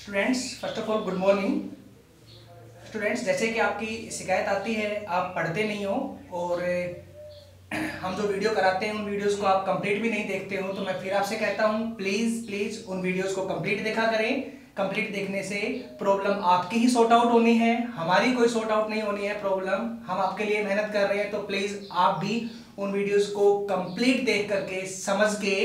Students, first of all good morning. Students, जैसे कि आपकी शिकायत आती है आप पढ़ते नहीं हो और हम जो वीडियो कराते हैं उन वीडियोस को आप कंप्लीट भी नहीं देखते हो, तो मैं फिर आपसे कहता हूं प्लीज़ उन वीडियोस को कंप्लीट देखा करें। कंप्लीट देखने से प्रॉब्लम आपकी ही सॉर्ट आउट होनी है, हमारी कोई सॉर्ट आउट नहीं होनी है प्रॉब्लम। हम आपके लिए मेहनत कर रहे हैं, तो प्लीज़ आप भी उन वीडियोस को कंप्लीट देख करके समझ के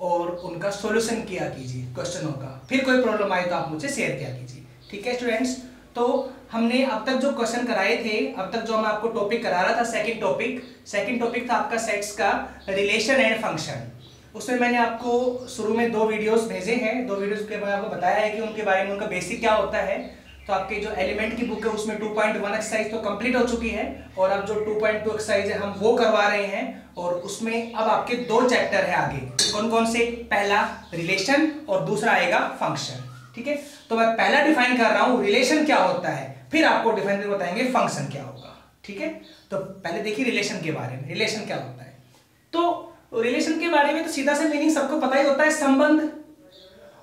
और उनका सॉल्यूशन किया कीजिए क्वेश्चनों का। फिर कोई प्रॉब्लम आए तो आप मुझसे शेयर किया कीजिए, ठीक है स्टूडेंट्स। तो हमने अब तक जो क्वेश्चन कराए थे, अब तक जो मैं आपको टॉपिक करा रहा था, सेकंड टॉपिक था आपका सेट्स का रिलेशन एंड फंक्शन। उसमें मैंने आपको शुरू में 2 वीडियोस भेजे हैं, 2 वीडियोस के मैं आपको बताया है कि उनके बारे में, उनका बेसिक क्या होता है। तो आपके जो एलिमेंट की बुक है उसमें 2.1 एक्सरसाइज तो कंप्लीट हो चुकी है और अब जो 2.2 एक्सरसाइज है हम वो करवा रहे हैं। और उसमें अब आपके 2 चैप्टर है आगे। कौन कौन से? पहला रिलेशन और दूसरा आएगा फंक्शन, ठीक है। तो मैं पहला डिफाइन कर रहा हूं रिलेशन क्या होता है, फिर आपको डिफाइन करके बताएंगे फंक्शन क्या होगा, ठीक है। तो पहले देखिए रिलेशन के बारे में, रिलेशन क्या होता है। तो रिलेशन के बारे में तो सीधा से मीनिंग सबको पता ही होता है, संबंध।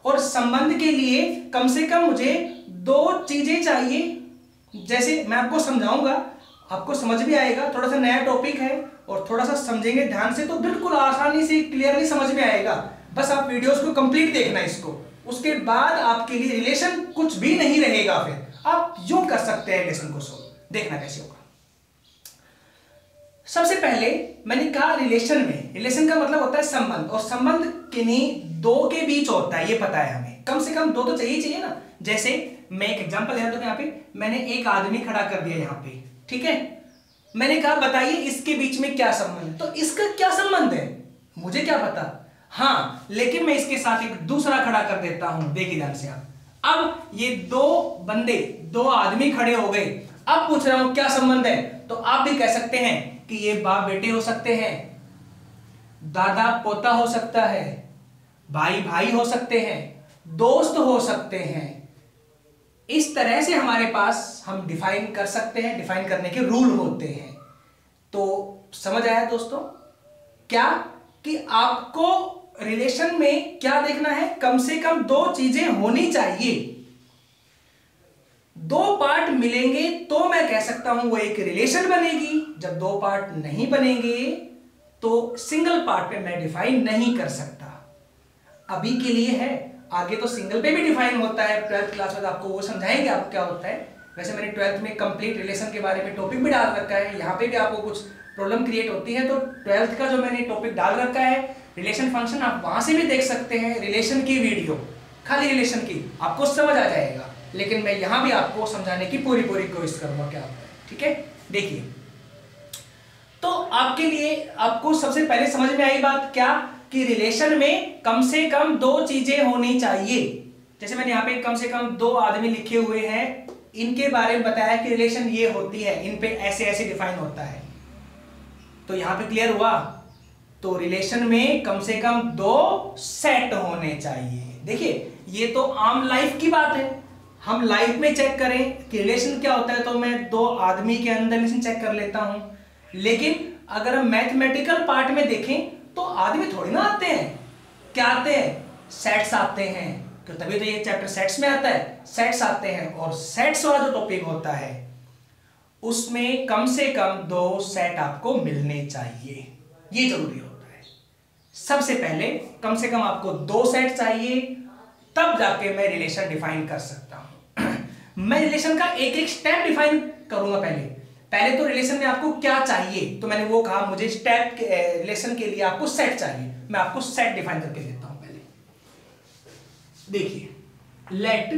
और संबंध के लिए कम से कम मुझे 2 चीजें चाहिए। जैसे मैं आपको समझाऊंगा, आपको समझ भी आएगा। थोड़ा सा नया टॉपिक है और थोड़ा सा समझेंगे ध्यान से तो बिल्कुल आसानी से क्लियरली समझ में आएगा। बस आप वीडियोस को कंप्लीट देखना इसको, उसके बाद आपके लिए रिलेशन कुछ भी नहीं रहेगा। फिर आप यूं कर सकते हैं रिलेशन को सोल्व। देखना कैसे होगा। सबसे पहले मैंने कहा रिलेशन में, रिलेशन का मतलब होता है संबंध, और संबंध किन्हीं 2 के बीच होता है, ये पता है हमें। कम से कम 2 तो चाहिए ना। जैसे मैं एक एग्जांपल ले रहा हूं, यहाँ पे मैंने एक आदमी खड़ा कर दिया यहाँ पे, ठीक है। मैंने कहा बताइए इसके बीच में क्या संबंध है। तो इसका क्या संबंध है मुझे क्या पता, हाँ, लेकिन मैं इसके साथ एक दूसरा खड़ा कर देता हूं। देखिए ध्यान से आप, अब ये 2 बंदे, 2 आदमी खड़े हो गए। अब पूछ रहा हूं क्या संबंध है। तो आप भी कह सकते हैं कि ये बाप बेटे हो सकते हैं, दादा पोता हो सकता है, भाई भाई हो सकते हैं, दोस्त हो सकते हैं। इस तरह से हमारे पास हम डिफाइन कर सकते हैं, डिफाइन करने के रूल होते हैं। तो समझ आया दोस्तों क्या, कि आपको रिलेशन में क्या देखना है, कम से कम 2 चीजें होनी चाहिए। 2 पार्ट मिलेंगे तो मैं कह सकता हूं वो एक रिलेशन बनेगी। जब 2 पार्ट नहीं बनेंगे तो सिंगल पार्ट पे मैं डिफाइन नहीं कर सकता। अभी के लिए है, आगे तो सिंगल पे भी डिफाइन होता है। 12th क्लास में आपको वो समझाएंगे आप क्या होता है। वैसे मैंने 12th में कंप्लीट रिलेशन के बारे में टॉपिक भी डाल रखा है। यहाँ पे भी आपको कुछ प्रॉब्लम क्रिएट होती है तो 12th का जो मैंने टॉपिक डाल रखा है रिलेशन फंक्शन, आप वहां से भी देख सकते हैं। रिलेशन की वीडियो, खाली रिलेशन की, आपको समझ आ जाएगा। लेकिन मैं यहां भी आपको समझाने की पूरी कोशिश करूंगा क्या होता है, ठीक है। देखिए, तो आपके लिए आपको सबसे पहले समझ में आई बात क्या, कि रिलेशन में कम से कम 2 चीजें होनी चाहिए। जैसे मैंने यहाँ पे कम से कम 2 आदमी लिखे हुए हैं, इनके बारे में बताया कि रिलेशन ये होती है, इन पे ऐसे ऐसे डिफाइन होता है। तो यहां पे क्लियर हुआ। तो रिलेशन में कम से कम 2 सेट होने चाहिए। देखिए ये तो आम लाइफ की बात है, हम लाइफ में चेक करें कि रिलेशन क्या होता है तो मैं 2 आदमी के अंदर रिलेशन चेक कर लेता हूं। लेकिन अगर हम मैथमेटिकल पार्ट में देखें तो आदमी थोड़ी ना आते हैं, क्या आते हैं, सेट्स आते हैं। तो तभी तो ये चैप्टर सेट्स में आता है, सेट्स आते हैं। और सेट्स वाला जो टॉपिक होता है उसमें कम से कम 2 सेट आपको मिलने चाहिए, ये जरूरी होता है। सबसे पहले कम से कम आपको 2 सेट चाहिए, तब जाके मैं रिलेशन डिफाइन कर सकता हूं। मैं रिलेशन का एक स्टेप डिफाइन करूंगा। पहले तो रिलेशन में आपको क्या चाहिए, तो मैंने वो कहा मुझे स्टेप रिलेशन के लिए आपको सेट चाहिए। मैं आपको सेट डिफाइन करके देता हूं। पहले देखिए, let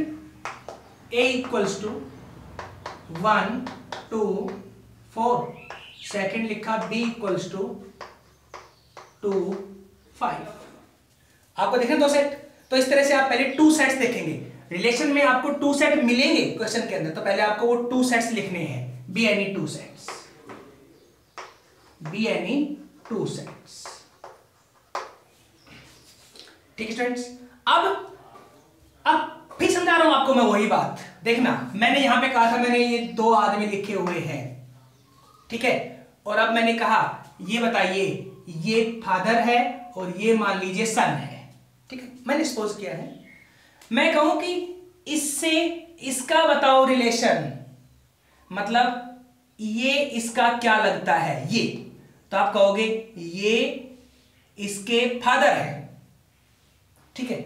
a equals to 1 2 4, second लिखा b इक्वल्स टू 2 5। आपको देखना 2 सेट। तो इस तरह से आप पहले 2 सेट्स देखेंगे। रिलेशन में आपको 2 सेट मिलेंगे क्वेश्चन के अंदर, तो पहले आपको वो 2 सेट्स लिखने हैं। Be any 2 sets, be any 2 sets, ठीक है स्टूडेंट्स। अब फिर समझा रहा हूं आपको मैं वही बात। देखना, मैंने यहां पे कहा था मैंने ये 2 आदमी लिखे हुए हैं, ठीक है। और अब मैंने कहा ये बताइए, ये फादर है और ये मान लीजिए सन है, ठीक है। मैंने सपोज किया है, मैं कहूं कि इससे इसका बताओ रिलेशन, मतलब ये इसका क्या लगता है, ये, तो आप कहोगे ये इसके फादर है, ठीक है।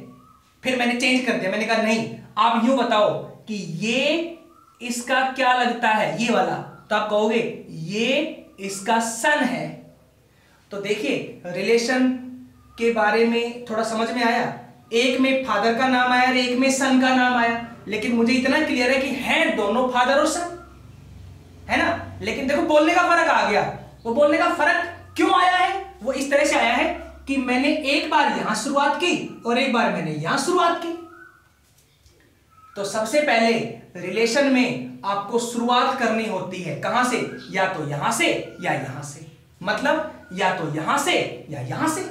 फिर मैंने चेंज कर दिया, मैंने कहा नहीं, आप यूं बताओ कि ये इसका क्या लगता है, ये वाला, तो आप कहोगे ये इसका सन है। तो देखिए रिलेशन के बारे में थोड़ा समझ में आया, एक में फादर का नाम आया और एक में सन का नाम आया, लेकिन मुझे इतना क्लियर है कि हैं दोनों फादर और सन, है ना। लेकिन देखो बोलने का फर्क आ गया। वो बोलने का फर्क क्यों आया है, वो इस तरह से आया है कि मैंने एक बार यहां शुरुआत की और एक बार मैंने यहां शुरुआत की। तो सबसे पहले रिलेशन में आपको शुरुआत करनी होती है कहां से, या तो यहां से या यहां से, मतलब या तो यहां से या यहां से,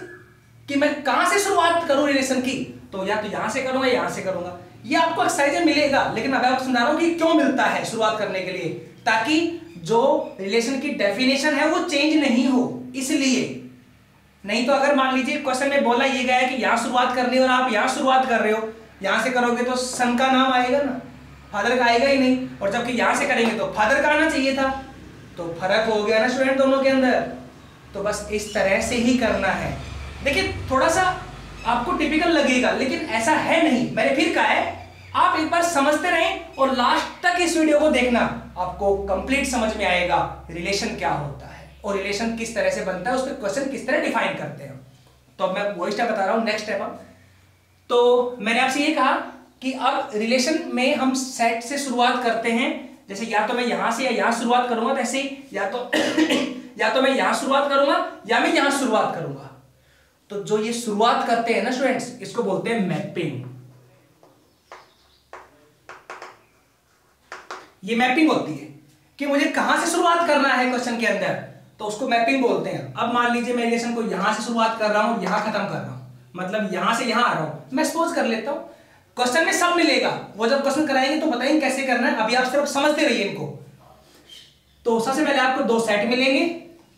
कि मैं कहां से शुरुआत करूं रिलेशन की, तो या तो यहां से करूंगा यहां से करूंगा। ये आपको एक्सरसाइज में मिलेगा, लेकिन अब आपको समझा रहा हूं कि क्यों मिलता है शुरुआत करने के लिए, ताकि जो रिलेशन की डेफिनेशन है वो चेंज नहीं हो, इसलिए। नहीं तो अगर मान लीजिए क्वेश्चन में बोला ये गया है कि यहां शुरुआत करनी है और आप यहां शुरुआत कर रहे हो, यहां से करोगे तो सन का नाम आएगा ना, फादर का आएगा ही नहीं, और जबकि यहां से करेंगे तो फादर का आना चाहिए था। तो फर्क हो गया ना स्टूडेंट दोनों के अंदर। तो बस इस तरह से ही करना है। देखिए थोड़ा सा आपको टिपिकल लगेगा, लेकिन ऐसा है नहीं। मैंने फिर कहा है आप एक बार समझते रहें और लास्ट तक इस वीडियो को देखना, आपको कंप्लीट समझ में आएगा रिलेशन क्या होता है और रिलेशन किस तरह से बनता है, उस पर क्वेश्चन किस तरह डिफाइन करते हैं। तो अब मैं वही स्टेप बता रहा हूं, नेक्स्ट स्टेप। अब तो मैंने आपसे ये कहा कि अब रिलेशन में हम सेट से शुरुआत करते हैं, जैसे या तो मैं यहां से या यहां शुरुआत करूंगा, वैसे या तो या तो मैं यहां शुरुआत करूंगा या मैं यहां शुरुआत करूंगा। तो जो ये शुरुआत करते हैं ना स्टूडेंट्स, इसको बोलते हैं मैपिंग। ये मैपिंग होती है कि मुझे कहां से शुरुआत करना है क्वेश्चन के अंदर, तो उसको मैपिंग बोलते हैं। अब मान लीजिए मैं रिलेशन को यहां से शुरुआत कर रहा हूं, यहां खत्म कर रहा हूं, मतलब यहां से यहां आ रहा हूं। मैं सपोज कर लेता हूं, क्वेश्चन में सब मिलेगा, वो जब क्वेश्चन कराएंगे तो बताएंगे कैसे करना है, अभी आप सिर्फ समझते रहिए इनको। तो सबसे पहले आपको दो सेट मिलेंगे,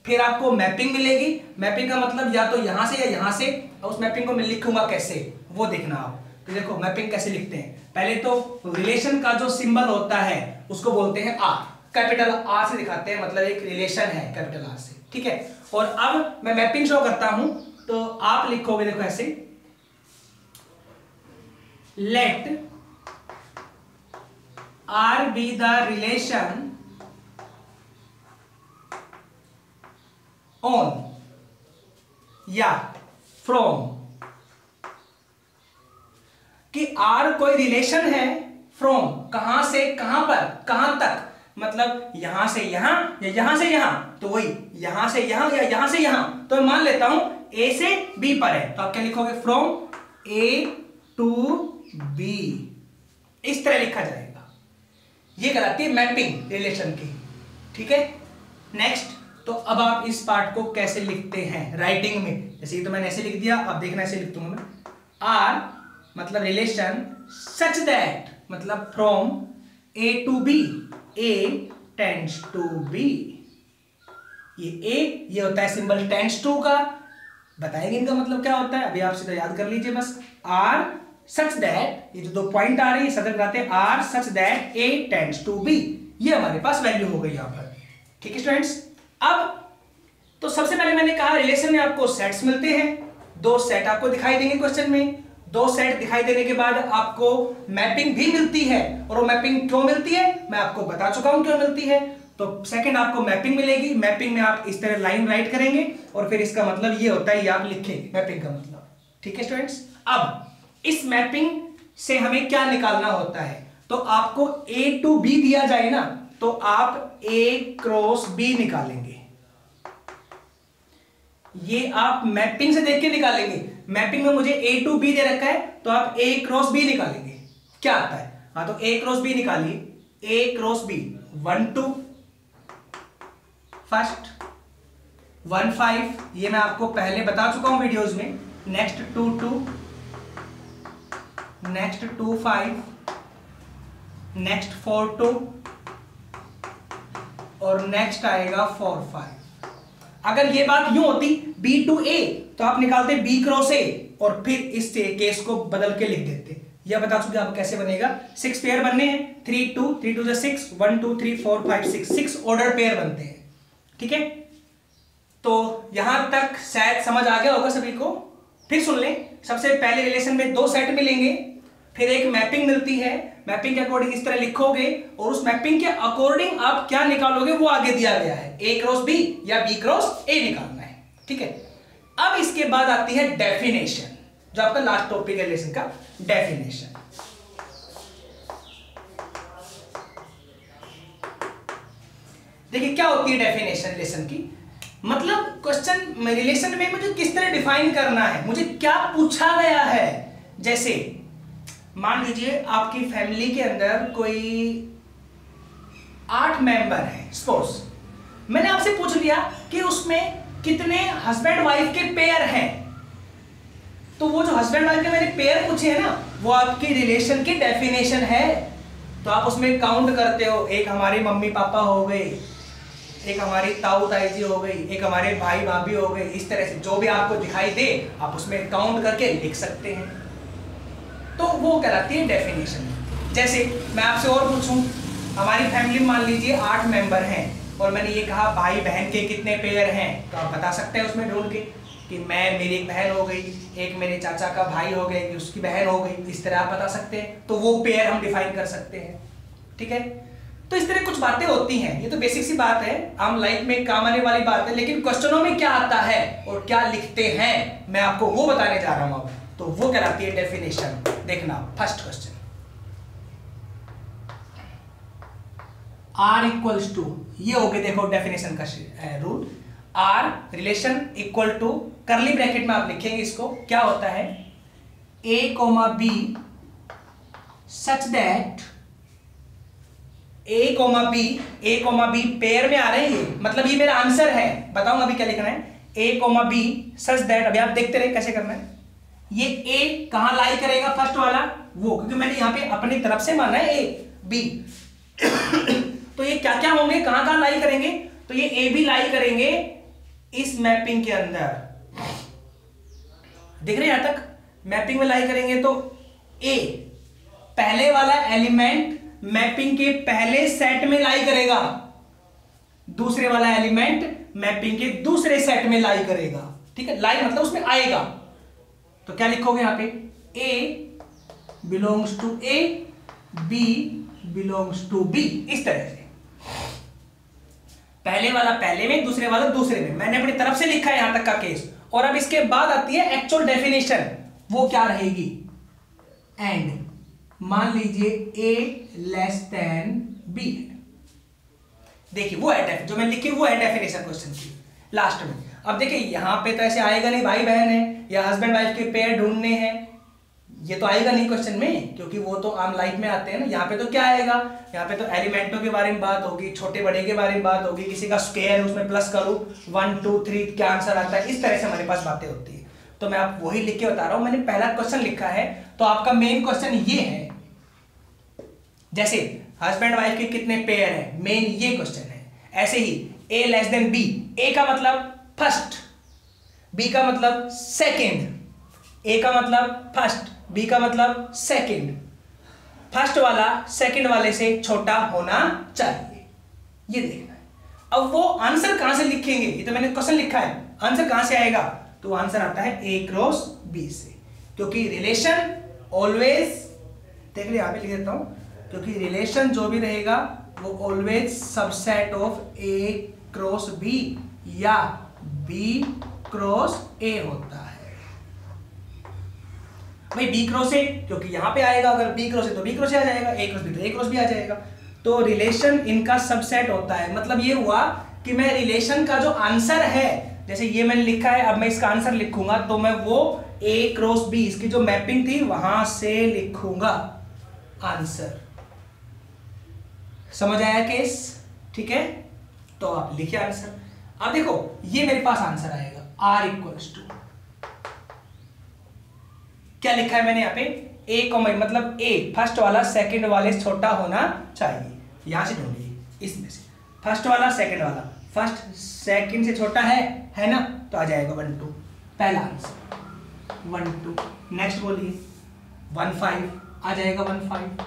फिर आपको मैपिंग मिलेगी। मैपिंग का मतलब या तो यहां से या यहां से, और उस मैपिंग को मैं लिखूंगा कैसे वो देखना आप। तो देखो मैपिंग कैसे लिखते हैं, पहले तो रिलेशन का जो सिंबल होता है उसको बोलते हैं आर, कैपिटल आर से दिखाते हैं, मतलब एक रिलेशन है कैपिटल आर से, ठीक है। और अब मैं मैपिंग शो करता हूं, तो आप लिखोगे देखो ऐसे, let R be the relation on या फ्रॉम, कि आर कोई रिलेशन है फ्रॉम, कहां से कहां पर, कहां तक, मतलब यहां से यहां या यहां से यहां, तो वही यहां से यहां या यहां से यहां। तो मैं मान लेता हूं ए से बी पर है, तो आप क्या लिखोगे, फ्रॉम ए टू बी, इस तरह लिखा जाएगा। ये कहलाती है मैपिंग रिलेशन की, ठीक है। नेक्स्ट, तो अब आप इस पार्ट को कैसे लिखते हैं राइटिंग में, जैसे तो मैंने ऐसे लिख दिया, अब देखना ऐसे लिख दूंगा मैं, आर मतलब रिलेशन सच दैट, मतलब from A to B, A tends to B. ये ए, ये होता है सिंबल टेंड्स टू का, बताएंगे इनका मतलब क्या होता है, अभी आप सीधा याद कर लीजिए बस। आर सच दैट, ये जो दो पॉइंट आ रही है सदर लगाते हैं, R such that A tends to B, ये हमारे पास वैल्यू हो गई यहां पर, ठीक है स्टूडेंट्स। अब तो सबसे पहले मैंने कहा रिलेशन में आपको सेट्स मिलते हैं, दो सेट आपको दिखाई देंगे क्वेश्चन में, दो सेट दिखाई देने के बाद आपको मैपिंग भी मिलती है, और वो मैपिंग क्यों मिलती है मैं आपको बता चुका हूं क्यों मिलती है। तो सेकंड आपको मैपिंग मिलेगी, मैपिंग में आप इस तरह लाइन राइट करेंगे और फिर इसका मतलब ये होता है, ये आप लिखेंगे मैपिंग का मतलब, ठीक है स्टूडेंट्स। अब इस मैपिंग से हमें क्या निकालना होता है, तो आपको ए टू बी दिया जाए ना, तो आप ए क्रॉस बी निकालेंगे, ये आप मैपिंग से देख के निकालेंगे। मैपिंग में मुझे ए टू बी दे रखा है, तो आप ए क्रॉस बी निकालेंगे, क्या आता है, हाँ तो ए क्रॉस बी निकालिए, ए क्रॉस बी 1 2 फर्स्ट 1 5, ये मैं आपको पहले बता चुका हूं वीडियोस में। नेक्स्ट 2 2, नेक्स्ट 2 5, नेक्स्ट 4 2, और नेक्स्ट आएगा 4 5। अगर ये बात यूं होती बी टू ए, तो आप निकालते बी क्रॉस ए और फिर इस केस को बदल के लिख देते, यह बता चुके आप कैसे बनेगा। 6 पेयर बनने हैं, 3 2 3 2 6, 1 2 3 4 5 6 ऑर्डर पेयर बनते हैं। ठीक है, तो यहां तक शायद समझ आ गया होगा सभी को। फिर सुन लें, सबसे पहले रिलेशन में 2 सेट मिलेंगे, फिर एक मैपिंग मिलती है, मैपिंग के अकॉर्डिंग इस तरह लिखोगे और उस मैपिंग के अकॉर्डिंग आप क्या निकालोगे वो आगे दिया गया है, A क्रॉस B या B क्रॉस A निकालना है। ठीक है, अब इसके बाद आती है डेफिनेशन, जो आपका लास्ट टॉपिक है रिलेशन का, डेफिनेशन। देखिए क्या होती है डेफिनेशन रिलेशन की, मतलब क्वेश्चन रिलेशन में मुझे किस तरह डिफाइन करना है, मुझे क्या पूछा गया है। जैसे मान लीजिए आपकी फैमिली के अंदर कोई 8 मेंबर हैं, सपोज मैंने आपसे पूछ लिया कि उसमें कितने हस्बैंड वाइफ के पेयर हैं, तो वो जो हस्बैंड वाइफ के मैंने पेयर पूछे हैं ना, वो आपकी रिलेशन की डेफिनेशन है। तो आप उसमें काउंट करते हो, एक हमारी मम्मी पापा हो गए, एक हमारी ताऊ ताई जी हो गई, एक हमारे भाई भाभी हो गए, इस तरह से जो भी आपको दिखाई दे आप उसमें काउंट करके लिख सकते हैं, तो वो कहलाती है डेफिनेशन। जैसे मैं आपसे और पूछूं, हमारी फैमिली मान लीजिए 8 मेंबर हैं और मैंने ये कहा भाई बहन के कितने पेयर हैं, तो आप बता सकते हैं उसमें ढूंढ के कि मेरी एक बहन हो गई, एक मेरे चाचा का भाई हो गया, उसकी बहन हो गई, इस तरह आप बता सकते हैं, तो वो पेयर हम डिफाइन कर सकते हैं। ठीक है, तो इस तरह कुछ बातें होती हैं, ये तो बेसिक सी बात है, आम लाइफ में काम आने वाली बात है, लेकिन क्वेश्चनों में क्या आता है और क्या लिखते हैं मैं आपको वो बताने जा रहा हूं अब, तो वो कहलाती है डेफिनेशन। देखना first question, R equals to, ये हो गया देखो डेफिनेशन का rule, R relation equal to, curly bracket में आप लिखेंगे इसको, क्या होता है A, B such that A, B pair में आ रहे हैं, ये मतलब ये मेरा आंसर है, बताऊंगा अभी क्या लिखना है, A, B सच दैट, अभी आप देखते रहे कैसे करना है। ये A कहां लाई करेगा, फर्स्ट वाला वो, क्योंकि मैंने यहां पे अपनी तरफ से माना है A, B तो ये क्या क्या होंगे, कहां कहां लाई करेंगे, तो ये A, B लाई करेंगे इस मैपिंग के अंदर, दिख रहे यहां तक, मैपिंग में लाई करेंगे तो A पहले वाला एलिमेंट मैपिंग के पहले सेट में लाई करेगा, दूसरे वाला एलिमेंट मैपिंग के दूसरे सेट में लाई करेगा। ठीक है, लाई मतलब उसमें आएगा, तो क्या लिखोगे यहां पे, A belongs to A, B belongs to B, इस तरह से पहले वाला पहले में, दूसरे वाला दूसरे में, मैंने अपनी तरफ से लिखा है यहां तक का केस। और अब इसके बाद आती है एक्चुअल डेफिनेशन, वो क्या रहेगी, एंड मान लीजिए A लेस देन B, देखिए वो है जो मैंने लिखी वो है डेफिनेशन क्वेश्चन की लास्ट में। अब देखिए यहां पे तो ऐसे आएगा नहीं, भाई बहन है या हस्बैंड वाइफ के पेयर ढूंढने हैं, ये तो आएगा नहीं क्वेश्चन में, क्योंकि वो तो आम लाइफ में आते हैं ना। यहाँ पे तो क्या आएगा, यहाँ पे तो एलिमेंटों के बारे में बात होगी, छोटे बड़े के बारे में बात होगी, किसी का स्क्वायर उसमें प्लस करूं 1 2 3 क्या आंसर आता है, इस तरह से हमारे पास बातें होती है। तो मैं आप वही लिख के बता रहा हूं, मैंने पहला क्वेश्चन लिखा है, तो आपका मेन क्वेश्चन ये है, जैसे हस्बैंड वाइफ के कितने पेयर हैं, मेन ये क्वेश्चन है। ऐसे ही A less than B, A का मतलब फर्स्ट, B का मतलब सेकेंड, A का मतलब फर्स्ट, B का मतलब सेकंड, फर्स्ट वाला सेकंड वाले से छोटा होना चाहिए, ये देखना है। अब वो आंसर कहां से लिखेंगे, ये तो मैंने क्वेश्चन लिखा है, आंसर कहां से आएगा, तो आंसर आता है A क्रॉस B से, क्योंकि रिलेशन ऑलवेज, देख लिया, यहां पे लिख देता हूं, क्योंकि रिलेशन जो भी रहेगा वो always subset of A cross B या B क्रॉस A होता है। भाई B क्रॉस A क्योंकि यहां पे आएगा, अगर B क्रॉस A तो B क्रॉस A आ जाएगा, A क्रॉस B तो A क्रॉस B आ जाएगा, तो रिलेशन इनका सबसेट होता है। मतलब ये हुआ कि मैं रिलेशन का जो आंसर है, जैसे ये मैंने लिखा है, अब मैं इसका आंसर लिखूंगा तो मैं वो A क्रॉस B, इसकी जो मैपिंग थी वहां से लिखूंगा आंसर। समझ आया केस, ठीक है, तो आप लिखिए आंसर। अब देखो ये मेरे पास आंसर आएगा, R इक्वल्स टू, क्या लिखा है मैंने यहाँ पे, A कॉमा, मतलब A फर्स्ट वाला सेकंड वाले से छोटा होना चाहिए, यहां से ढूंढिए, इसमें से फर्स्ट वाला सेकंड वाला, फर्स्ट सेकंड से छोटा है ना, तो आ जाएगा 1 2, पहला आंसर 1 2। नेक्स्ट बोलिए 1 5, आ जाएगा 15।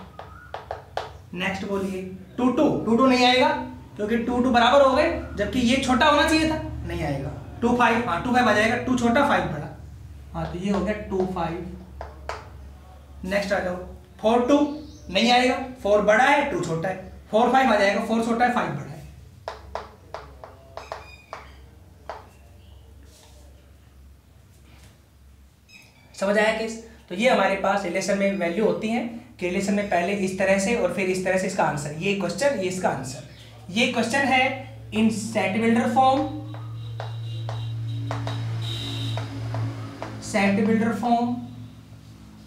नेक्स्ट बोलिए 2 2, 2 2 नहीं आएगा क्योंकि 2 2 बराबर हो गए, जबकि ये छोटा होना चाहिए था, नहीं आएगा। 2 5, हाँ 2 5 आ जाएगा, 2 छोटा 5 बड़ा, हाँ तो ये हो गया 2 5। नेक्स्ट आ जाओ 4 2 नहीं आएगा, 4 बड़ा है 2 छोटा है, 4 5 आ जाएगा, 4 छोटा है 5 बड़ा है। समझ आया केस? तो ये हमारे पास रिलेशन में वैल्यू होती है कि रिलेशन में पहले इस तरह से और फिर इस तरह से इसका आंसर, ये क्वेश्चन ये इसका आंसर। ये क्वेश्चन है इन set builder form, set builder form,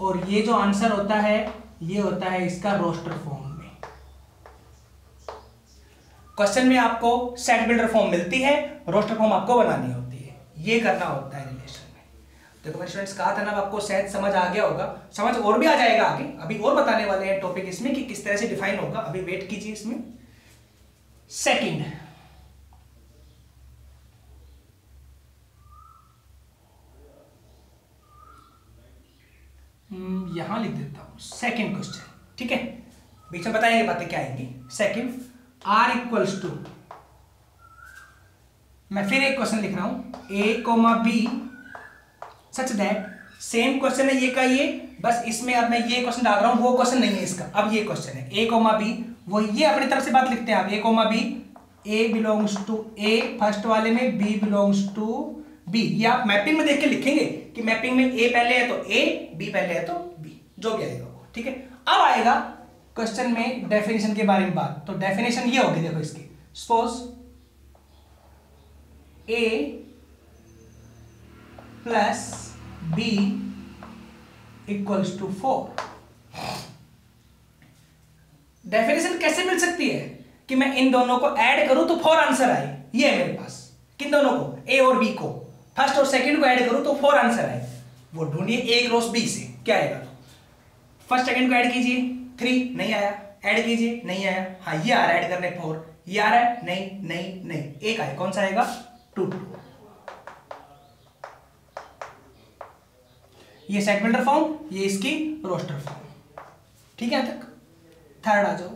और ये जो आंसर होता है ये होता है इसका रोस्टर फॉर्म में। क्वेश्चन में आपको सेट बिल्डर फॉर्म मिलती है, रोस्टर फॉर्म आपको बनानी होती है, ये करना होता है रिलेशन। देखो मेरे स्टूडेंट्स, कहा था ना आपको शायद समझ आ गया होगा, समझ और भी आ जाएगा आगे, अभी और बताने वाले हैं टॉपिक इसमें कि किस तरह से डिफाइन होगा, अभी वेट कीजिए इसमें। सेकंड, यहां लिख देता हूं सेकंड क्वेश्चन, ठीक है, बीच में बताएंगे बातें क्या आएंगी। सेकंड, r इक्वल्स टू, मैं फिर एक क्वेश्चन लिख रहा हूं, a, b such that, same question है ये का ये, बस इसमें अब मैं ये क्वेश्चन डाल रहा हूं, वो क्वेश्चन नहीं है इसका, अब ये क्वेश्चन है a, b, वो ये अपनी तरफ से बात लिखते हैं आप, a, b, a belongs to a first वाले में, b बिलोंग्स टू b, ये आप मैपिंग में देख के लिखेंगे कि मैपिंग में a पहले है तो a, b पहले है तो b, जो भी आएगा वो, ठीक है। अब आएगा क्वेश्चन में डेफिनेशन के बारे में बात, तो डेफिनेशन ये होगी, देखो इसकी, suppose a plus b equals to 4। Definition कैसे मिल सकती है कि मैं इन दोनों को ऐड करूं तो 4 आंसर आए, ये है मेरे पास, किन दोनों को, a और b को, फर्स्ट और सेकंड को ऐड करूं तो 4 आंसर आए, वो ढूंढिए a क्रॉस b से क्या आएगा। तो फर्स्ट सेकंड को ऐड कीजिए, 3 नहीं आया, ऐड कीजिए नहीं आया, हाँ ये आ रहा है ऐड करने 4, ये आ रहा है नहीं नहीं नहीं, एक आए, कौन सा आएगा 2 2। ये सेट बिल्डर फॉर्म, ये इसकी रोस्टर फॉर्म, ठीक है। यहां तक थर्ड आ जाओ,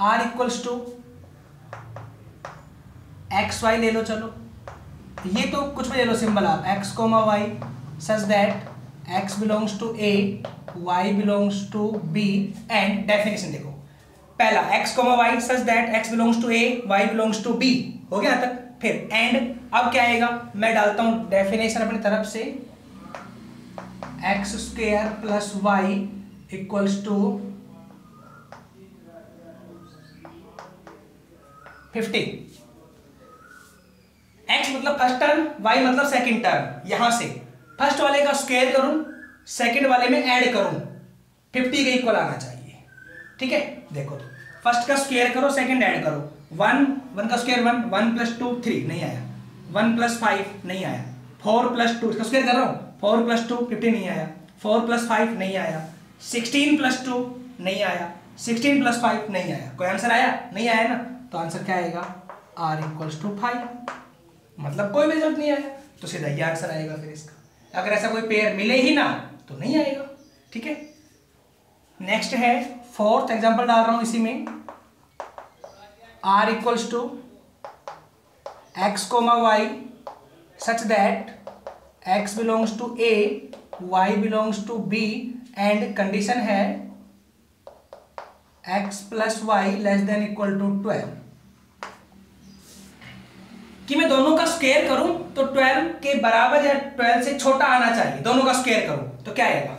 r equals to x y ले लो, चलो ये तो कुछ भी ले लो सिंबल आप, x, y such that x belongs to a, y belongs to b, and definition देखो, पहला x, y such that x belongs to a, y belongs to b, हो गया तक, फिर एंड, अब क्या आएगा, मैं डालता हूं डेफिनेशन अपनी तरफ से, x square plus y equals to 50। x मतलब फर्स्ट टर्म, y मतलब सेकंड टर्म, यहां से फर्स्ट वाले का स्क्वायर करूं, सेकंड वाले में ऐड करूं, 50 के इक्वल आना चाहिए, ठीक है। देखो तो फर्स्ट का स्क्वायर करो, सेकंड ऐड करो, 1 का स्क्वायर 1, 1 प्लस 2 3 नहीं आया, 1 प्लस 5 नहीं आया, 4 प्लस 2 इसका स्क्वायर कर रहा हूं, 4 प्लस 2 50 नहीं आया, 4 प्लस 5 नहीं आया, 16 प्लस 2 नहीं आया, 16 प्लस 5 नहीं आया, कोई आंसर आया नहीं आया ना, तो आंसर क्या आएगा r इक्वल्स टू 5, मतलब कोई भी रिजल्ट नहीं आया, तो सीधा ये आंसर आएगा फिर इसका, अगर ऐसा कोई पेयर मिले ही ना तो नहीं आएगा, ठीक है। नेक्स्ट है फोर्थ एग्जांपल डाल रहा हूं इसी में, r equals to x, y such that x belongs to a, y belongs to b, and condition है x plus y less than equal to 12, कि मैं दोनों का स्क्वायर करूं तो 12 के बराबर या 12 से छोटा आना चाहिए, दोनों का स्क्वायर करूं तो क्या आएगा,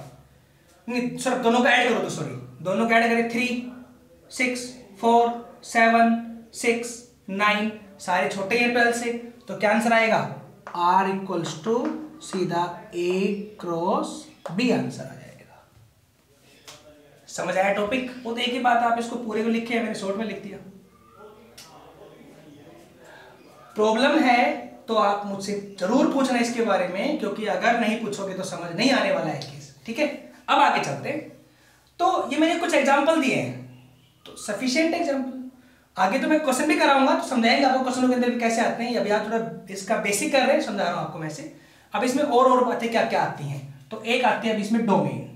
नहीं सॉरी दोनों का ऐड करो तो सॉरी दोनों का ऐड करें, 3 6 4 7 6 9, सारे छोटे हैं 12 से, तो क्या आंसर आएगा r इक्वल्स टू सीधा a क्रॉस b आंसर आ जाएगा। समझ आया टॉपिक? वो तो एक ही बात, आप इसको पूरे को लिखे, मैंने शॉर्ट में लिख दिया। प्रॉब्लम है तो आप मुझसे जरूर पूछना इसके बारे में, क्योंकि अगर नहीं पूछोगे तो समझ नहीं आने वाला है केस, ठीक है। अब आगे चलते हैं, तो ये मैंने कुछ एग्जांपल दिए हैं, तो सफिशिएंट एग्जांपल, आगे तो मैं क्वेश्चन भी कराऊंगा तो समझाएंगे आपको क्वेश्चनों के अंदर भी कैसे आते हैं, अभी आप थोड़ा इसका बेसिक कर रहे हैं, समझा रहा हूं आपको मैं से। अब इसमें और बातें क्या क्या आती हैं, तो एक आती है अब इसमें डोमेन।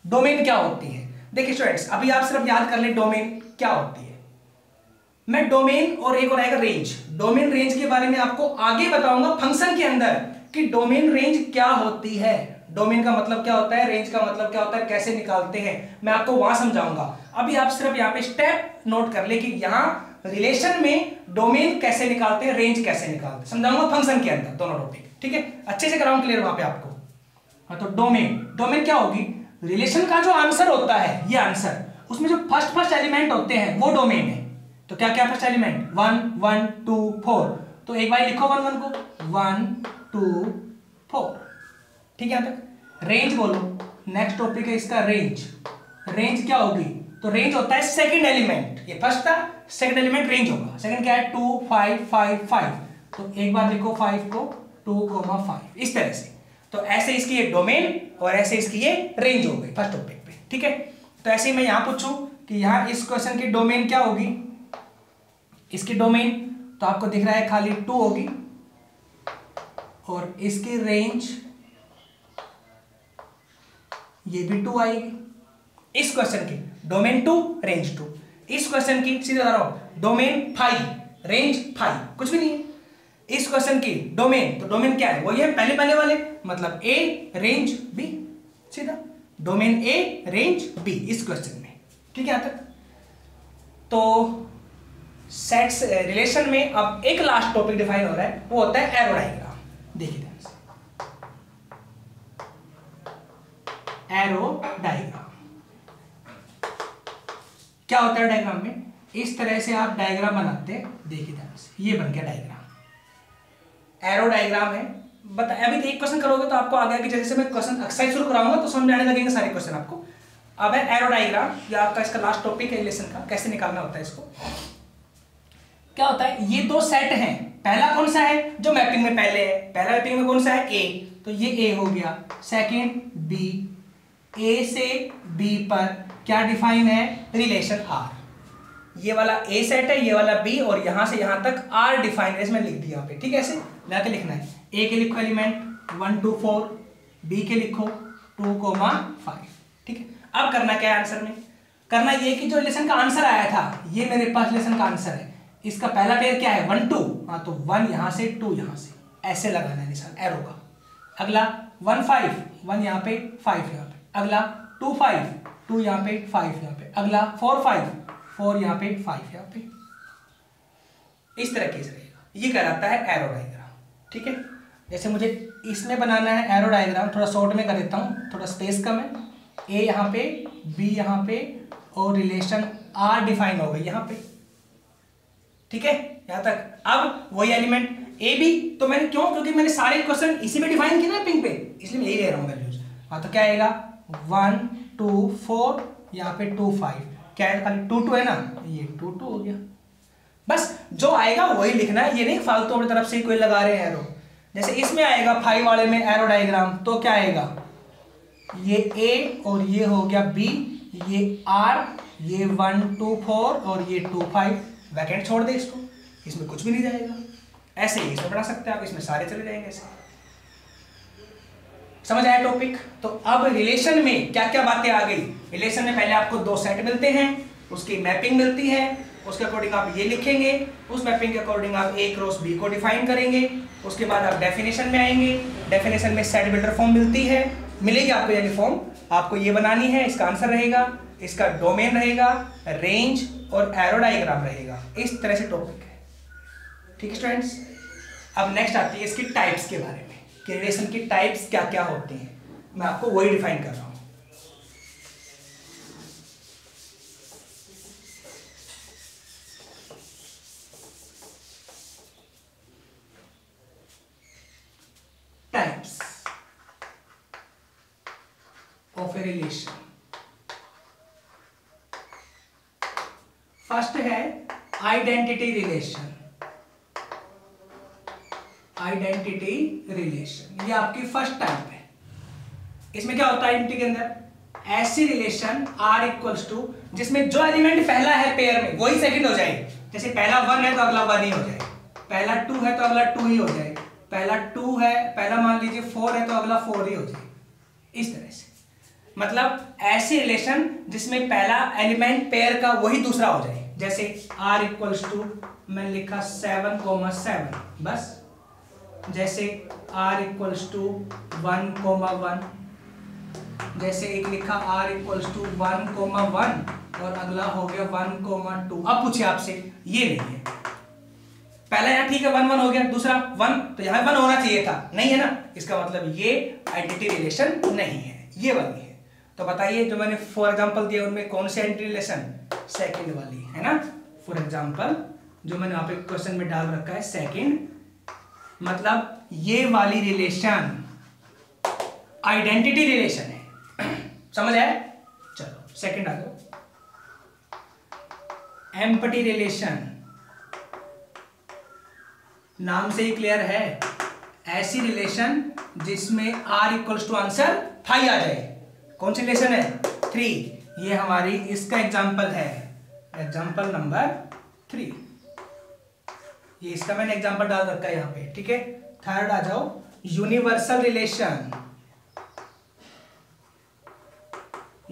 डोमेन क्या होती है? देखिए स्टूडेंट्स, अभी आप सिर्फ याद कर लें डोमेन क्या होती है। मैं डोमेन और एक और आएगा रेंज। डोमेन रेंज के बारे में आपको आगे बताऊंगा फंक्शन के अंदर कि डोमेन रेंज क्या होती है, डोमेन का मतलब क्या होता है, रेंज का मतलब क्या होता है, कैसे निकालते हैं, मैं आपको वहां समझाऊंगा। अभी आप सिर्फ यहाँ पे स्टेप नोट कर ले कि यहाँ रिलेशन में डोमेन कैसे निकालते हैं, रेंज कैसे निकालते हैं, समझाऊंगा फंक्शन के अंदर दोनों टॉपिक। ठीक है, अच्छे से कराऊं क्लियर वहां पे आपको। हाँ, तो डोमेन क्या होगी? रिलेशन का जो आंसर होता है, ये आंसर, उसमें जो फर्स्ट एलिमेंट होते हैं वो डोमेन है। तो क्या क्या फर्स्ट एलिमेंट? 1 1 2 4। तो एक बार लिखो 1 1 को, 1 2 4। ठीक है, यहां तक रेंज बोलो। नेक्स्ट टॉपिक है इसका रेंज। रेंज क्या होगी? तो रेंज होता है सेकंड एलिमेंट, ये फर्स्ट था, सेकंड एलिमेंट रेंज होगा। सेकंड क्या है? 2 5 5 5। तो एक बार लिखो 5 को 2 5, इस तरह से। तो ऐसे इसकी ये डोमेन और ऐसे इसकी ये रेंज हो गई फर्स्ट टॉपिक पे। ठीक है, तो ऐसे ही मैं यहां पूछूं कि यहां इस क्वेश्चन की डोमेन क्या होगी, इसकी डोमेन तो आपको दिख रहा है खाली 2 होगी, और इसकी रेंज ये भी 2 आएगी। इस क्वेश्चन की डोमेन 2 रेंज 2। इस क्वेश्चन की सीधे बता रहा हूं, डोमेन 5 रेंज 5, कुछ भी नहीं है। इस क्वेश्चन की डोमेन, तो डोमेन क्या है? वही है पहले वाले, मतलब ए रेंज बी, सीधा डोमेन ए रेंज बी इस क्वेश्चन में। ठीक है, यहां तक। तो सेट्स रिलेशन में अब एक लास्ट टॉपिक डिफाइन हो रहा है, वो होता है एरो डायग्राम। देखिए ध्यान से, एरो डायग्राम क्या होता है? डायग्राम में इस तरह से आप डायग्राम बनाते हैं। देखिए ध्यान से, ये बन गया डायग्राम, एरो डायग्राम है। बता, अभी एक क्वेश्चन करोगे तो आपको आगे जैसे मैं क्वेश्चन एक्सरसाइज शुरू कराऊंगा तो समझ में आने लगेंगे सारे क्वेश्चन आपको। अब है एरो डायग्राम, ये आपका इसका लास्ट टॉपिक है रिलेशन का, कैसे निकालना होता है इसको। क्या होता है? ये दो सेट हैं, पहला कौन सा है जो मैपिंग में पहले है? पहला मैपिंग में कौन सा है? ए, तो ये ए हो गया। सेकंड बी, ए से बी पर क्या डिफाइन है? Relation R. ये वाला ए सेट है, ये वाला बी, और यहां से यहां तक आर डिफाइन है, इसमें लिख दिया यहाँ पे। ठीक है, ऐसे लाके लिखना है। ए के लिखो एलिमेंट 1 2 4, बी के लिखो 2 5। ठीक है, अब करना क्या है आंसर में? करना ये कि जो रिलेशन का आंसर आया था, ये मेरे पास रिलेशन का आंसर है, इसका पहला पेयर क्या है? 1 2। हाँ, तो 1 यहां से 2 यहां से, ऐसे लगाना है निशान एरो का। अगला 1 5, 1 यहाँ पे 5 यहाँ पे। अगला 2 5, 2 यहाँ पे 5 यहाँ पे। अगला 4 5, 4 यहाँ पे 5 यहाँ पे। इस तरह के रहेगा, ये कहलाता है एरो डायग्राम। ठीक है, जैसे मुझे इसमें बनाना है एरो डायग्राम, थोड़ा शॉर्ट में कर देता हूँ, थोड़ा स्पेस कम है। ए यहाँ पे, बी यहाँ पे, और रिलेशन आर डिफाइन हो गई यहाँ पे। ठीक है, यहां तक। अब वही एलिमेंट ए बी, तो मैंने क्यों? क्योंकि मैंने सारे क्वेश्चन इसी में डिफाइन किए ना पिंग पे, इसलिए मैं यही ले रहा हूँ वैल्यूज। हाँ, तो क्या आएगा? 1 2 4, यहाँ पे 2 5, क्या है? खाली 2 2 है ना, ये 2 2 हो गया। बस जो आएगा वही लिखना है, ये नहीं फालतू अपनी तरफ से कोई लगा रहे हैं एरो। जैसे इसमें आएगा 5 वाले में एरो डायग्राम, तो क्या आएगा? ये ए और ये हो गया बी, ये आर, ये 1 2 4 और ये 2 5। वैकेंट छोड़ दे इसको, इसमें कुछ भी नहीं जाएगा। ऐसे ही इसमें बना सकते हैं आप, इसमें सारे चले जाएंगे ऐसे। समझ आया टॉपिक? तो अब रिलेशन में क्या क्या बातें आ गई। रिलेशन में पहले आपको 2 सेट मिलते हैं, उसकी मैपिंग मिलती है, उसके अकॉर्डिंग आप ये लिखेंगे, उस मैपिंग के अकॉर्डिंग आप ए क्रॉस बी को डिफाइन करेंगे। उसके बाद आप डेफिनेशन में आएंगे, डेफिनेशन में सेट बिल्डर फॉर्म मिलती है, मिलेगी आपको, यानी फॉर्म आपको ये बनानी है, इसका आंसर रहेगा, इसका डोमेन रहेगा, रेंज और एरो डायग्राम रहेगा। इस तरह से टॉपिक है। ठीक है स्टूडेंट्स, अब नेक्स्ट आती है इसकी टाइप्स के बारे में कि रिलेशन की टाइप्स क्या क्या होती हैं। मैं आपको वही डिफाइन कर रहा हूं। Types of a relation. First है आइडेंटिटी रिलेशन। आइडेंटिटी रिलेशन ये आपकी फर्स्ट टाइप है। इसमें क्या होता है आइडेंटिटी के अंदर? ऐसी रिलेशन R इक्वल्स टू जिसमें जो एलिमेंट पहला है पेयर में वही सेकंड हो जाए। जैसे पहला 1 है तो अगला 1 ही हो जाए, पहला 2 है तो अगला 2 ही हो जाए, पहला 2 है, पहला मान लीजिए 4 है तो अगला 4 ही हो जाए, इस तरह से। मतलब ऐसी रिलेशन जिसमें पहला एलिमेंट पेयर का वही दूसरा हो जाए, जैसे r इक्वल्स टू मैंने लिखा 7,7 बस, जैसे r इक्वल्स टू 1,1, जैसे एक लिखा r इक्वल्स टू 1,1 और अगला हो गया 1,2। अब पूछिए आपसे, ये नहीं है, पहला यहाँ ठीक है 1,1 हो गया, दूसरा 1, तो यहाँ 1 होना चाहिए था, नहीं है ना, इसका मतलब ये आइडेंटिटी रिलेशन नहीं है, ये वाली है। तो बताइए जो मैंने फॉर एग्जांपल दिया उनमें कौन सी आइडेंटिटी रिलेशन, सेकंड वाली है ना। फॉर एग्जांपल जो मैंने यहाँ पे क्वेश्चन में डाल रखा है सेकंड, मतलब ये वाली रिलेशन आइडेंटिटी रिलेशन है, समझ आया। चलो सेकंड आ जाओ, एम्पटी रिलेशन, नाम से ही क्लियर है, ऐसी रिलेशन जिसमें r इक्वल्स टू आंसर 5 आ जाए। कौन सी रिलेशन है, 3, ये हमारी इसका एग्जांपल है, एग्जांपल नंबर 3, ये इसका मैंने एग्जांपल डाल रखा है यहाँ पे, ठीक है। थर्ड आ जाओ, यूनिवर्सल रिलेशन,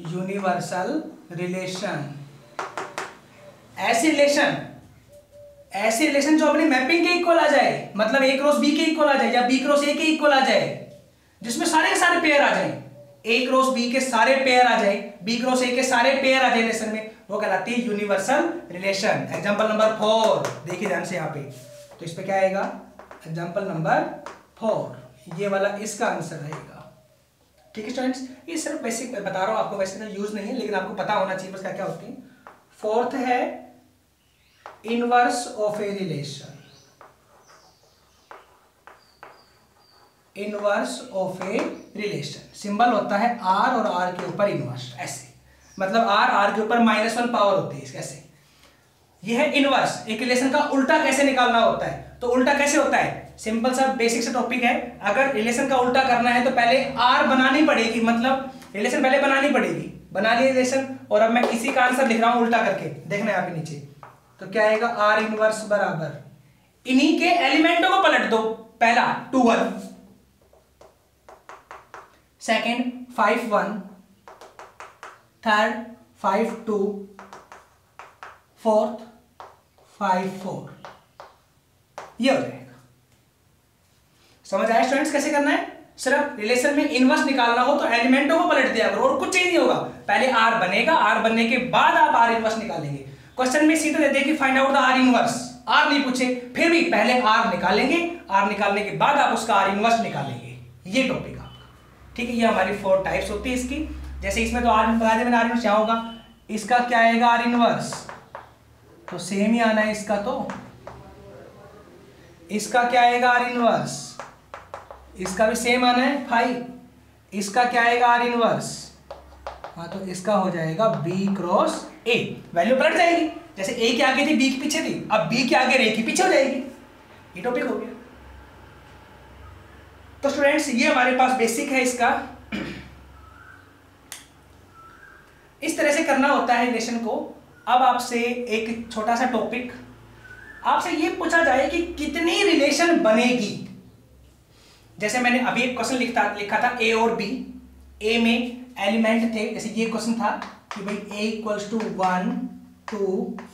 यूनिवर्सल रिलेशन, ऐसी रिलेशन जो अपनी मैपिंग के इक्वल आ जाए, मतलब a क्रॉस b के इक्वल आ जाए या b क्रॉस a के इक्वल आ जाए, जिसमें सारे के सारे पेयर आ जाए, a क्रॉस b के सारे पेयर आ जाए, b क्रॉस a के सारे पेयर आ जाए रिलेशन में, वो कहलाती है यूनिवर्सल रिलेशन। एग्जांपल नंबर 4 देखिए ध्यान से यहाँ पे, तो इस पे क्या आएगा, एग्जांपल नंबर 4, ये वाला इसका आंसर रहेगा, ठीक है स्टूडेंट्स। ये सिर्फ बेसिक बता रहा हूँ आपको, वैसे तो यूज नहीं है लेकिन आपको पता होना चाहिए बस क्या क्या होती है। फोर्थ है inverse of a relation, inverse of a relation, symbol होता है r और r के ऊपर इनवर्स, ऐसे मतलब r के ऊपर -1 पावर होती है ऐसे। यह है इनवर्स, एक रिलेशन का उल्टा कैसे निकालना होता है, तो उल्टा कैसे होता है, सिंपल सा बेसिक सा टॉपिक है। अगर रिलेशन का उल्टा करना है तो पहले r बनानी पड़ेगी, मतलब रिलेशन पहले बनानी पड़ेगी, बना ली रिलेशन, और अब मैं इसी का आंसर लिख रहा हूं उल्टा करके, देखना यहाँ पे नीचे, तो क्या आएगा, r इनवर्स बराबर इन्हीं के एलिमेंटों को पलट दो, पहला 2 1, सेकंड 5 1, थर्ड 5 2, फोर्थ 5 4, ये हो जाएगा। समझ आया स्टूडेंट्स कैसे करना है, सिर्फ रिलेशन में इनवर्स निकालना हो तो एलिमेंटों को पलट दिया करो और कुछ चेंज नहीं होगा, पहले r बनेगा, r बनने के बाद आप r इनवर्स निकालेंगे। क्वेश्चन में सीधे देते हैं कि find out the r inverse, r नहीं पूछे फिर भी पहले r निकालेंगे, r निकालने के बाद आप उसका r इनवर्स निकालेंगे, ये टॉपिक आपका, ठीक है। ये हमारी 4 टाइप्स होती है इसकी, जैसे इसमें तो r बता दें, मैंने r इनवर्स क्या होगा, इसका क्या आएगा r इनवर्स, तो सेम ही आना है इसका, तो इसका क्या आएगा r इनवर्स, इसका भी सेम आना है 5, इसका क्या आएगा r इनवर्स, हाँ तो इसका हो जाएगा b क्रॉस a, वैल्यू पलट जाएगी, जैसे a के आगे थी b के पीछे थी, अब b के आगे a के पीछे हो जाएगी, ये टॉपिक हो गया। तो स्टूडेंट्स ये हमारे पास बेसिक है इसका, इस तरह से करना होता है रिलेशन को। अब आपसे एक छोटा सा टॉपिक, आपसे ये पूछा जाए कि कितनी रिलेशन बनेगी, जैसे मैंने अभी एक क्वेश्चन लिखा था a और b, a में एलिमेंट थे, जैसे ये क्वेश्चन था कि भाई a इक्वल्स टू 1 2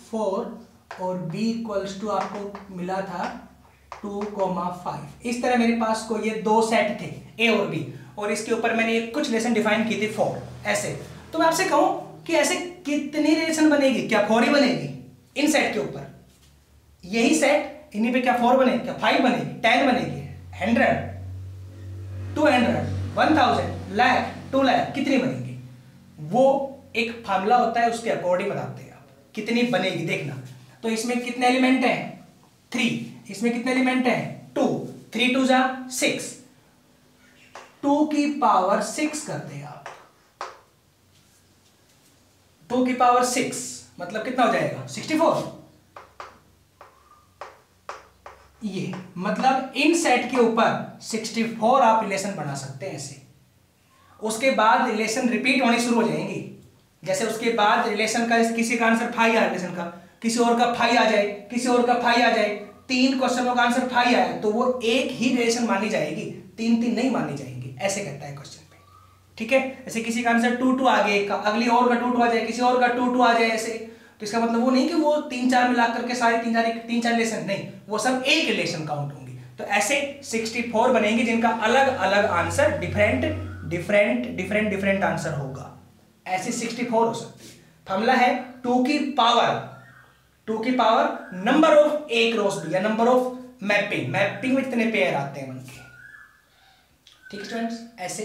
4 और b इक्वल्स टू आपको मिला था 2 5। इस तरह मेरे पास को ये 2 सेट थे a और b, और इसके ऊपर मैंने कुछ रिलेशन डिफाइन की थी 4 ऐसे। तो मैं आपसे कहूं कि ऐसे कितनी रिलेशन बनेगी, क्या 4 ही बनेगी इन सेट के ऊपर, यही सेट इन्हीं पे क्या 4 बनेगी, क्या 5 बनेगी, 10 बनेगी, 100 200 1000 लाख 2 लाख, कितनी बनेगी, वो एक फार्मूला होता है, उसके अकॉर्डिंग बताते हैं आप कितनी बनेगी, देखना। तो इसमें कितने एलिमेंट हैं 3, इसमें कितने एलिमेंट हैं 2, 3 2 जा 6, 2 की पावर 6 करते हैं आप, 2 की पावर 6 मतलब कितना हो जाएगा 64, ये मतलब इन सेट के ऊपर 64 आप रिलेशन बना सकते हैं ऐसे। उसके बाद रिलेशन रिपीट होनी शुरू हो जाएंगी, जैसे उसके बाद रिलेशन का किसी का आंसर 5 आ रिलेशन का, किसी और का 5 आ जाए, किसी और का 5 आ जाए, 3 क्वेश्चनों का आंसर 5 आया तो वो एक ही रिलेशन मानी जाएगी, 3 नहीं मानी जाएंगी, ऐसे कहता है क्वेश्चन पे। ठीक है, ऐसे किसी का आंसर 2 आ गया, अगली और का 2 आ जाए, किसी और का 2 आ जाए ऐसे, तो इसका मतलब वो नहीं कि वो 3-4 मिला करके सारे 3-4 रिलेशन, नहीं, वो सब एक रिलेशन काउंट होंगे। तो ऐसे 64 बनेंगे जिनका अलग अलग आंसर डिफरेंट आंसर होगा। ऐसे 64 हो सकते हैं। फॉर्मूला है 2 की पावर नंबर ऑफ एक रोज या नंबर ऑफ मैपिंग में इतने पेयर आते हैं बनके। ठीक है स्टूडेंट्स, ऐसे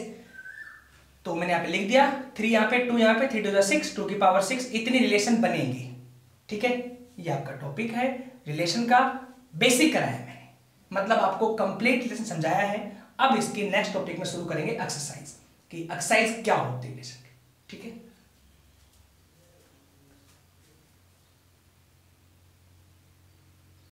तो मैंने यहाँ पे लिख दिया 3 यहाँ पे 2 यहाँ पे 3 to the 6 2 की पावर 6 इतनी रिलेशन बनेंगे। ठीक है, ये आपका टॉपिक है, रिलेशन का बेसिक कराया मैंने, मतलब आपको कंप्लीट रिलेशन समझाया है। अब इसके नेक्स्ट टॉपिक में शुरू करेंगे एक्सरसाइज, कि एक्सरसाइज क्या होती है रिलेशन की। ठीक है।